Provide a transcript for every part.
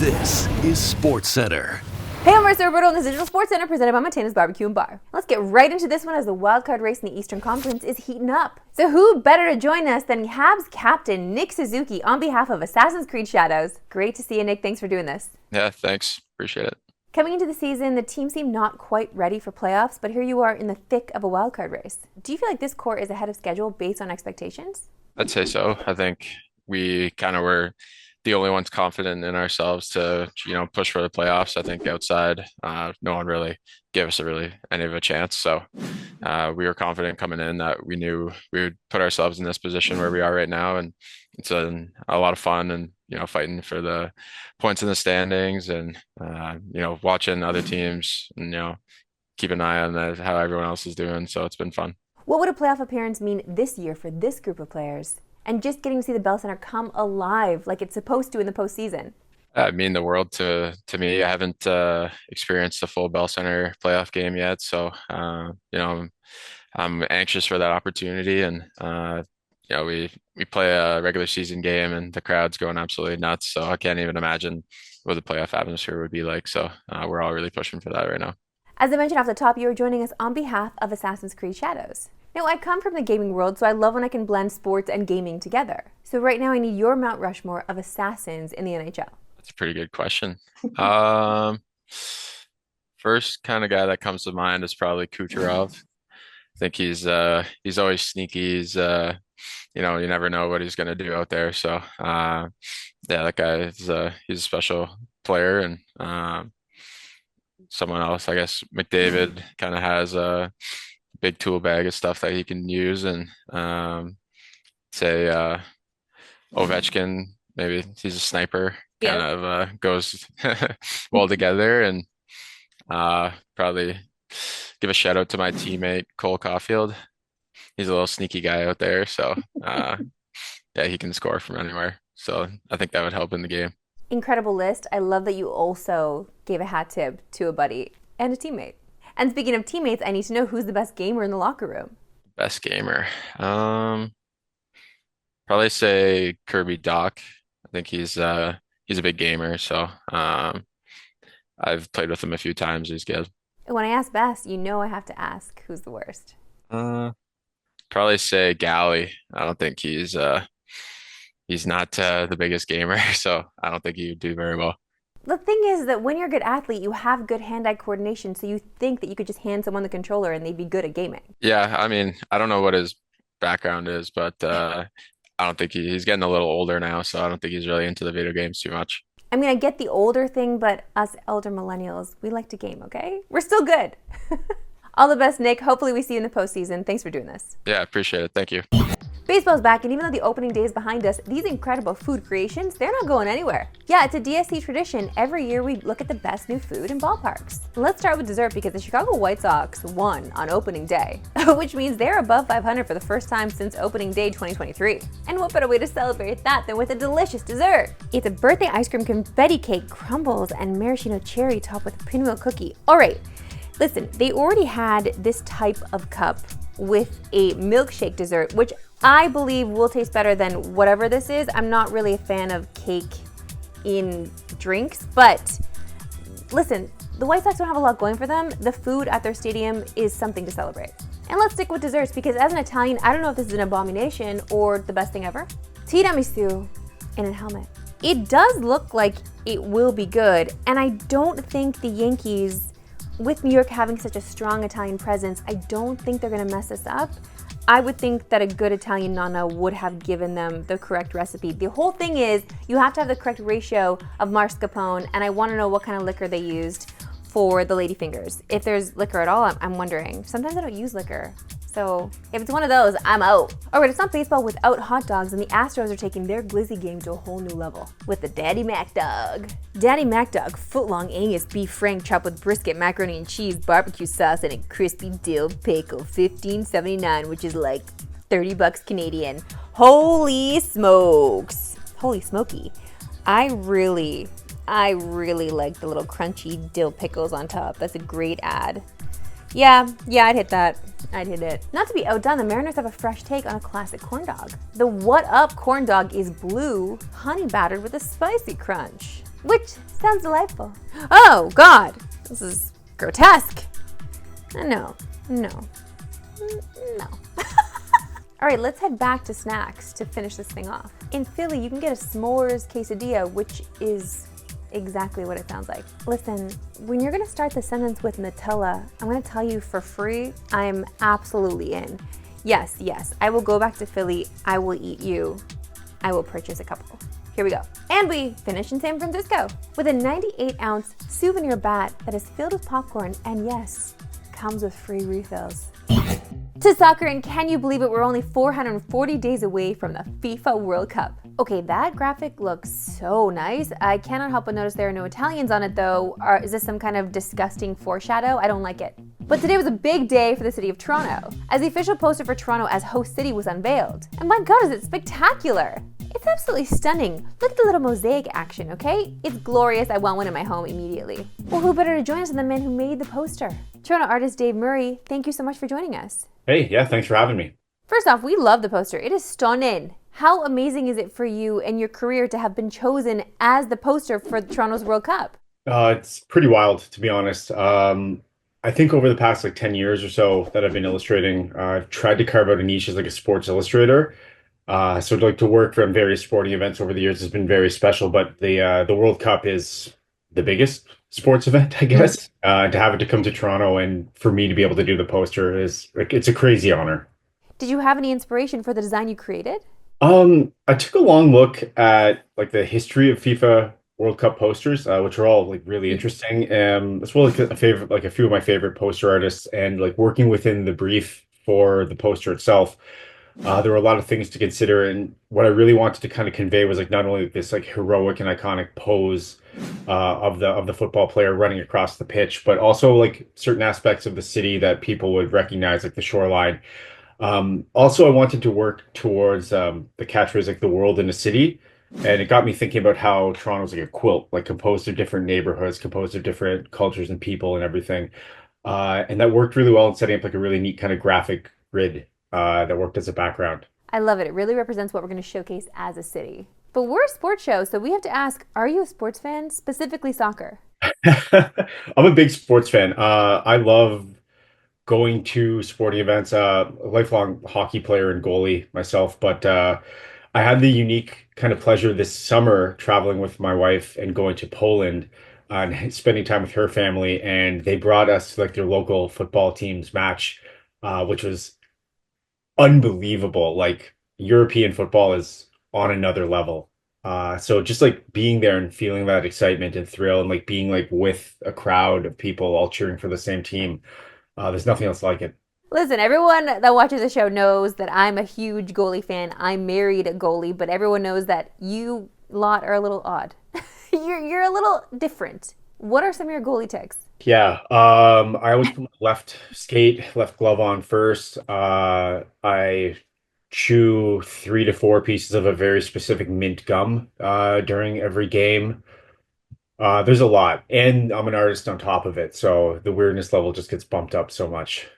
This is Sportscentre. Hey, I'm Marissa Roberto on the Digital Sportscentre presented by Montana's Barbecue and Bar. Let's get right into this one as the wildcard race in the Eastern Conference is heating up. So who better to join us than Habs captain Nick Suzuki on behalf of Assassin's Creed Shadows. Great to see you, Nick. Thanks for doing this. Yeah, thanks. Appreciate it. Coming into the season, the team seemed not quite ready for playoffs, but here you are in the thick of a wildcard race. Do you feel like this core is ahead of schedule based on expectations? I'd say so. I think we kind of were the only ones confident in ourselves to, push for the playoffs. I think outside, no one really gave us any of a chance. So we were confident coming in that we knew we would put ourselves in this position where we are right now. And it's a lot of fun and, fighting for the points in the standings and, watching other teams and, keep an eye on how everyone else is doing. So it's been fun. What would a playoff appearance mean this year for this group of players? And just getting to see the Bell Center come alive like it's supposed to in the postseason. It mean the world to me. I haven't experienced a full Bell Center playoff game yet, so I'm anxious for that opportunity. And we play a regular season game, and the crowd's going absolutely nuts. So I can't even imagine what the playoff atmosphere would be like. So we're all really pushing for that right now. As I mentioned off the top, you are joining us on behalf of Assassin's Creed Shadows. Now, I come from the gaming world, so I love when I can blend sports and gaming together. So right now, I need your Mount Rushmore of assassins in the NHL. That's a pretty good question. First kind of guy that comes to mind is probably Kucherov. I think he's always sneaky. He's you never know what he's going to do out there. So that guy is he's a special player. And someone else, I guess McDavid kind of has a big tool bag of stuff that he can use. And Ovechkin, maybe he's a sniper, kind of goes well together. And probably give a shout out to my teammate Cole Caulfield. He's a little sneaky guy out there, so he can score from anywhere. So I think that would help in the game. Incredible list. I love that you also gave a hat tip to a buddy and a teammate. And speaking of teammates, I need to know who's the best gamer in the locker room. Best gamer. Probably say Kirby Doc. I think he's a big gamer, so I've played with him a few times. He's good. When I ask best, I have to ask who's the worst. Probably say Gally. I don't think he's not the biggest gamer, so I don't think he would do very well. The thing is that when you're a good athlete, you have good hand-eye coordination, so you think that you could just hand someone the controller and they'd be good at gaming. Yeah, I mean, I don't know what his background is, but I don't think he's getting a little older now, so I don't think he's really into the video games too much. I mean, I get the older thing, but us elder millennials, we like to game, okay? We're still good. All the best, Nick. Hopefully we see you in the postseason. Thanks for doing this. Yeah, I appreciate it. Thank you. Baseball's back, and even though the opening day is behind us, these incredible food creations, they're not going anywhere. Yeah, it's a DSC tradition. Every year we look at the best new food in ballparks. Let's start with dessert because the Chicago White Sox won on opening day, which means they're above 500 for the first time since opening day 2023. And what better way to celebrate that than with a delicious dessert? It's a birthday ice cream confetti cake, crumbles, and maraschino cherry topped with a pinwheel cookie. All right, listen, they already had this type of cup with a milkshake dessert, which I believe will taste better than whatever this is. I'm not really a fan of cake in drinks, but listen, the White Sox don't have a lot going for them. The food at their stadium is something to celebrate. And let's stick with desserts because as an Italian, I don't know if this is an abomination or the best thing ever. Tiramisu in a helmet. It does look like it will be good, and I don't think the Yankees, with New York having such a strong Italian presence, I don't think they're gonna mess this up. I would think that a good Italian nonna would have given them the correct recipe. The whole thing is you have to have the correct ratio of mascarpone, and I want to know what kind of liquor they used for the ladyfingers. If there's liquor at all, I'm wondering. Sometimes I don't use liquor. So if it's one of those, I'm out. All right, it's not baseball without hot dogs, and the Astros are taking their glizzy game to a whole new level with the Daddy Mac Dog. Daddy Mac Dog, footlong Angus beef frank chopped with brisket, macaroni and cheese, barbecue sauce, and a crispy dill pickle, $15.79, which is like $30 Canadian. Holy smokes. Holy smoky. I really like the little crunchy dill pickles on top. That's a great ad. Yeah, I'd hit that. I'd hit it. Not to be outdone, the Mariners have a fresh take on a classic corn dog. The What Up corn dog is blue, honey battered with a spicy crunch. which sounds delightful. Oh, God, this is grotesque. No. All right, let's head back to snacks to finish this thing off. In Philly, you can get a s'mores quesadilla, which is exactly what it sounds like. Listen, when you're gonna start the sentence with Nutella, I'm gonna tell you for free, I'm absolutely in. Yes, I will go back to Philly, I will eat you, I will purchase a couple. Here we go. And we finish in San Francisco with a 98-ounce souvenir bat that is filled with popcorn and yes, comes with free refills. To soccer, and can you believe it, we're only 440 days away from the FIFA World Cup. Okay, that graphic looks so nice. I cannot help but notice there are no Italians on it though. Is this some kind of disgusting foreshadow? I don't like it. But today was a big day for the city of Toronto, as the official poster for Toronto as host city was unveiled. And my God, is it spectacular! It's absolutely stunning. Look at the little mosaic action, okay? It's glorious. I want one in my home immediately. Well, who better to join us than the man who made the poster? Toronto artist Dave Murray, thank you so much for joining us. Hey, yeah, thanks for having me. First off, we love the poster. It is stunning. How amazing is it for you and your career to have been chosen as the poster for Toronto's World Cup? It's pretty wild, to be honest. I think over the past 10 years or so that I've been illustrating, I've tried to carve out a niche as a sports illustrator. So to work on various sporting events over the years has been very special, but the World Cup is the biggest sports event, I guess. To have it to come to Toronto and for me to be able to do the poster it's a crazy honor. Did you have any inspiration for the design you created? I took a long look at the history of FIFA World Cup posters, which are all really interesting. As well as a few of my favorite poster artists, and working within the brief for the poster itself. There were a lot of things to consider, and what I really wanted to kind of convey was not only this heroic and iconic pose of the football player running across the pitch, but also certain aspects of the city that people would recognize, like the shoreline. Also, I wanted to work towards the catchphrase the world in a city, and it got me thinking about how Toronto's like a quilt, composed of different neighborhoods, composed of different cultures and people and everything. And that worked really well in setting up a really neat kind of graphic grid that worked as a background. I love it. It really represents what we're going to showcase as a city. But we're a sports show, so we have to ask, are you a sports fan, specifically soccer? I'm a big sports fan. I love going to sporting events. A lifelong hockey player and goalie myself, but I had the unique kind of pleasure this summer traveling with my wife and going to Poland and spending time with her family, and they brought us to their local football team's match, which was unbelievable. European football is on another level. So just being there and feeling that excitement and thrill and being with a crowd of people all cheering for the same team. There's nothing else like it. Listen, everyone that watches the show knows that I'm a huge goalie fan. I married a goalie, but everyone knows that you lot are a little odd. You're a little different. What are some of your goalie tics? Yeah, I always put my left glove on first. I chew 3 to 4 pieces of a very specific mint gum during every game. There's a lot, and I'm an artist on top of it, so the weirdness level just gets bumped up so much.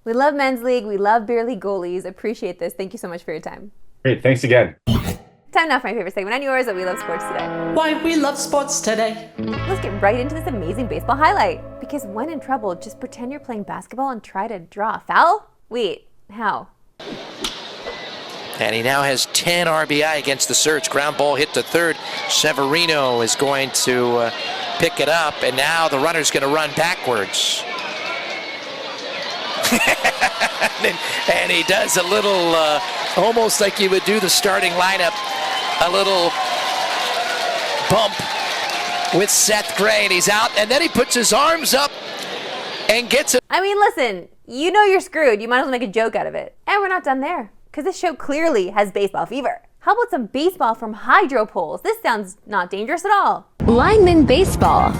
We love men's league. We love beer league goalies. Appreciate this. Thank you so much for your time. Great, thanks again. Time now for my favorite segment on yours that We Love Sports Today. Why we love sports today. Let's get right into this amazing baseball highlight. Because when in trouble, just pretend you're playing basketball and try to draw a foul? Wait, how? And he now has 10 RBI against the Surge. Ground ball hit to third. Severino is going to pick it up, and now the runner's going to run backwards. And he does a little, almost like you would do the starting lineup, a little bump with Seth Gray, and he's out, and then he puts his arms up and gets it. I mean, listen, you know you're screwed. You might as well make a joke out of it. And we're not done there, because this show clearly has baseball fever. How about some baseball from hydro poles? This sounds not dangerous at all. Lineman Baseball.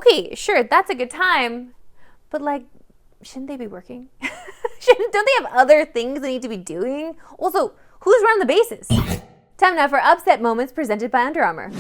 Okay, sure, that's a good time, but like, shouldn't they be working? Don't they have other things they need to be doing? Also, who's running the bases? Time now for upset moments presented by Under Armour.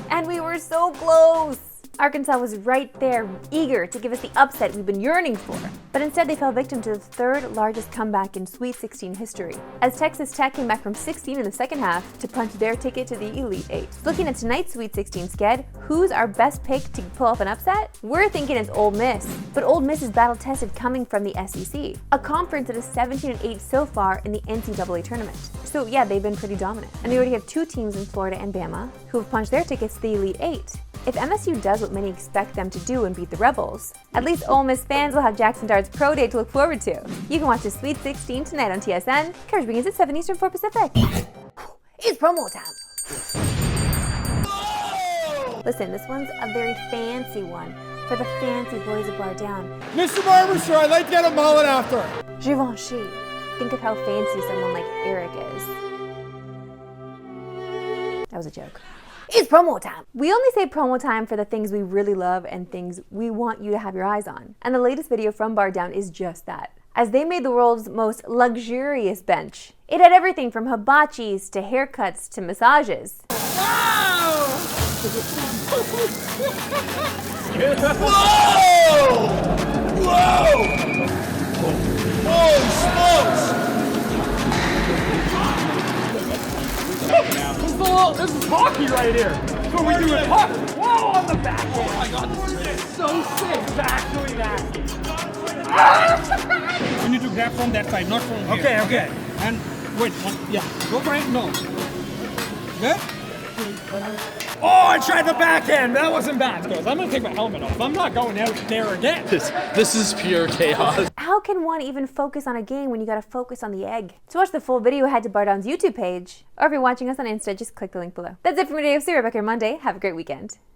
And we were so close! Arkansas was right there, eager to give us the upset we've been yearning for. But instead they fell victim to the third largest comeback in Sweet 16 history, as Texas Tech came back from 16 in the second half to punch their ticket to the Elite Eight. Looking at tonight's Sweet 16 sked, who's our best pick to pull off an upset? We're thinking it's Ole Miss, but Ole Miss is battle-tested coming from the SEC, a conference that is 17-8 so far in the NCAA tournament. So yeah, they've been pretty dominant. And they already have two teams in Florida and Bama who have punched their tickets to the Elite Eight. If MSU does what many expect them to do and beat the Rebels, at least Ole Miss fans will have Jackson Dart's Pro Day to look forward to. You can watch the Sweet 16 tonight on TSN. Coverage begins at 7 Eastern, 4 Pacific. It's promo time! Listen, this one's a very fancy one for the fancy boys of Bar Down. Mr. Barber, sir, I'd like to get a mullet after. Givenchy. Think of how fancy someone like Eric is. That was a joke. It's promo time! We only say promo time for the things we really love and things we want you to have your eyes on. And the latest video from Bar Down is just that, as they made the world's most luxurious bench. It had everything from hibachis to haircuts to massages. Wow! Whoa! Whoa! Holy smokes! This is hockey right here. So we do it hockey. Whoa, on the back. Oh my god, this is so sick. It's actually nasty. You need to grab from that side, not from here. Okay, okay. And wait, yeah. Go for it. No. Good? Oh, I tried the backhand. That wasn't bad. I'm gonna take my helmet off. I'm not going out there again. This is pure chaos. How can one even focus on a game when you gotta focus on the egg? To watch the full video, head to Bar Down's YouTube page, or if you're watching us on Insta, just click the link below. That's it for me today. See you back here Monday. Have a great weekend.